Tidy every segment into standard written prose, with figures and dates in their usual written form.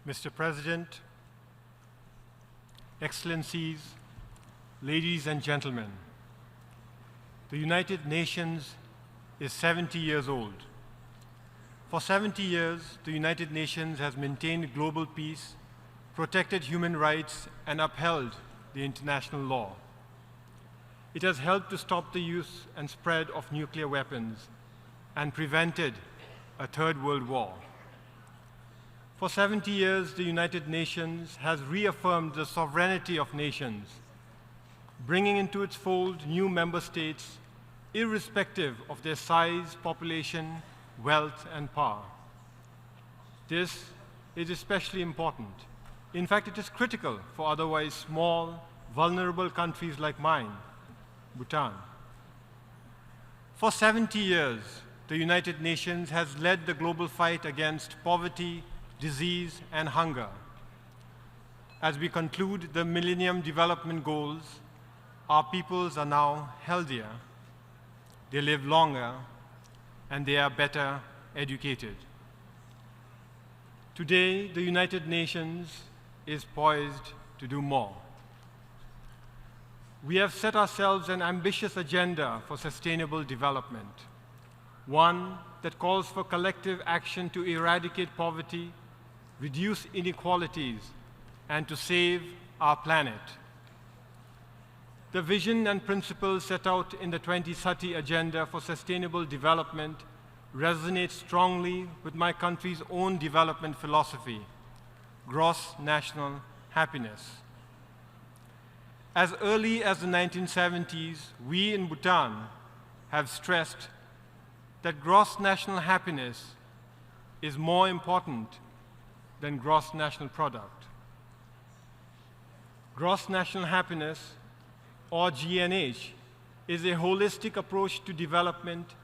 Mr. President, Excellencies, ladies and gentlemen, the United Nations is 70 years old. For 70 years, the United Nations has maintained global peace, protected human rights, and upheld the international law. It has helped to stop the use and spread of nuclear weapons and prevented a third world war. For 70 years, the United Nations has reaffirmed the sovereignty of nations, bringing into its fold new member states, irrespective of their size, population, wealth, and power. This is especially important. In fact, it is critical for otherwise small, vulnerable countries like mine, Bhutan. For 70 years, the United Nations has led the global fight against poverty, disease, and hunger. As we conclude the Millennium Development Goals, our peoples are now healthier, they live longer, and they are better educated. Today, the United Nations is poised to do more. We have set ourselves an ambitious agenda for sustainable development, one that calls for collective action to eradicate poverty, reduce inequalities, and to save our planet. The vision and principles set out in the 2030 Agenda for Sustainable Development resonate strongly with my country's own development philosophy, gross national happiness. As early as the 1970s, we in Bhutan have stressed that gross national happiness is more important than gross national product. Gross national happiness, or GNH, is a holistic approach to development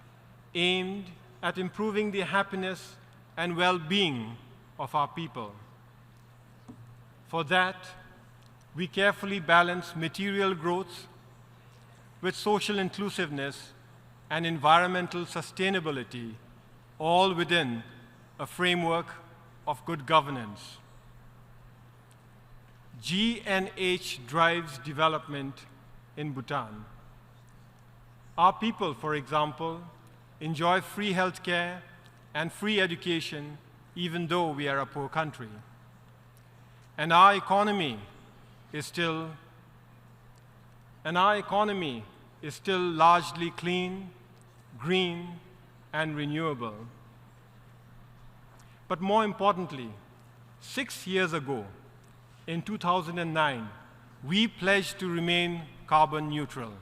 aimed at improving the happiness and well-being of our people. For that, we carefully balance material growth with social inclusiveness and environmental sustainability, all within a framework of good governance. GNH drives development in Bhutan. Our people, for example, enjoy free healthcare and free education even though we are a poor country. And our economy is still largely clean, green, and renewable. But more importantly, 6 years ago, in 2009, we pledged to remain carbon neutral.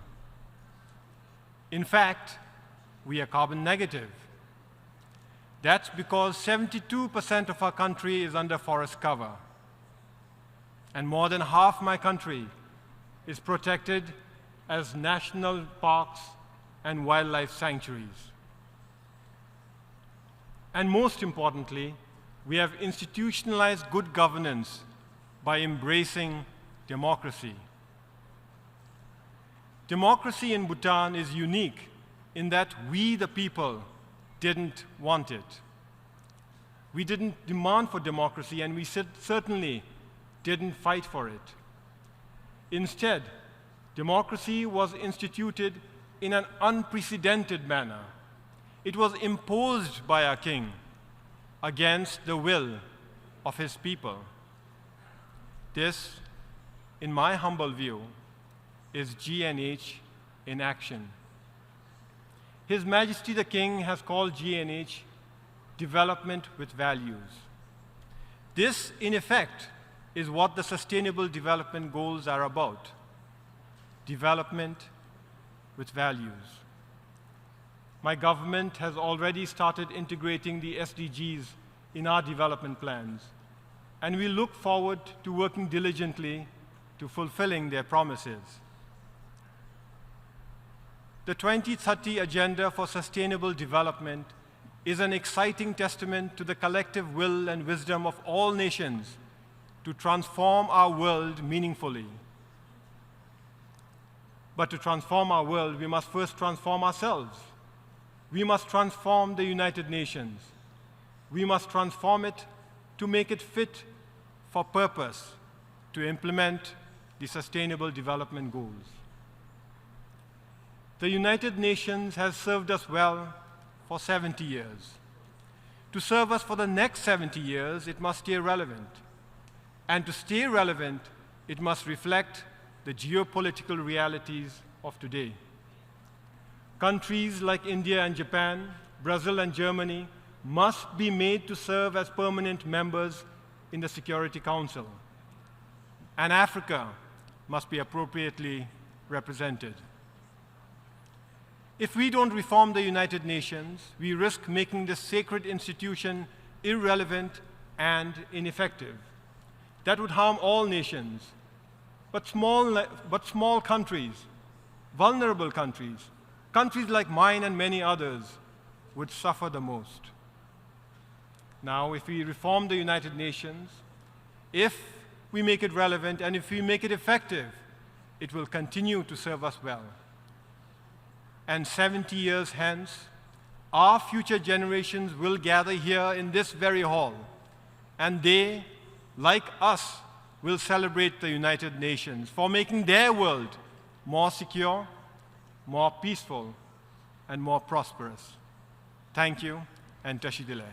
In fact, we are carbon negative. That's because 72% of our country is under forest cover, and more than half my country is protected as national parks and wildlife sanctuaries. And most importantly, we have institutionalized good governance by embracing democracy. Democracy in Bhutan is unique in that we, the people, didn't want it. We didn't demand for democracy, and we certainly didn't fight for it. Instead, democracy was instituted in an unprecedented manner. It was imposed by our king against the will of his people. This, in my humble view, is GNH in action. His Majesty the King has called GNH development with values. This, in effect, is what the Sustainable Development Goals are about: development with values. My government has already started integrating the SDGs in our development plans, and we look forward to working diligently to fulfilling their promises. The 2030 Agenda for Sustainable Development is an exciting testament to the collective will and wisdom of all nations to transform our world meaningfully. But to transform our world, we must first transform ourselves. We must transform the United Nations. We must transform it to make it fit for purpose to implement the Sustainable Development Goals. The United Nations has served us well for 70 years. To serve us for the next 70 years, it must stay relevant. And to stay relevant, it must reflect the geopolitical realities of today. Countries like India and Japan, Brazil and Germany must be made to serve as permanent members in the Security Council. And Africa must be appropriately represented. If we don't reform the United Nations, we risk making this sacred institution irrelevant and ineffective. That would harm all nations, but small countries, vulnerable countries, countries like mine and many others would suffer the most. Now, if we reform the United Nations, if we make it relevant and if we make it effective, it will continue to serve us well. And 70 years hence, our future generations will gather here in this very hall, and they, like us, will celebrate the United Nations for making their world more secure, more peaceful, and more prosperous. Thank you, and Tashidile.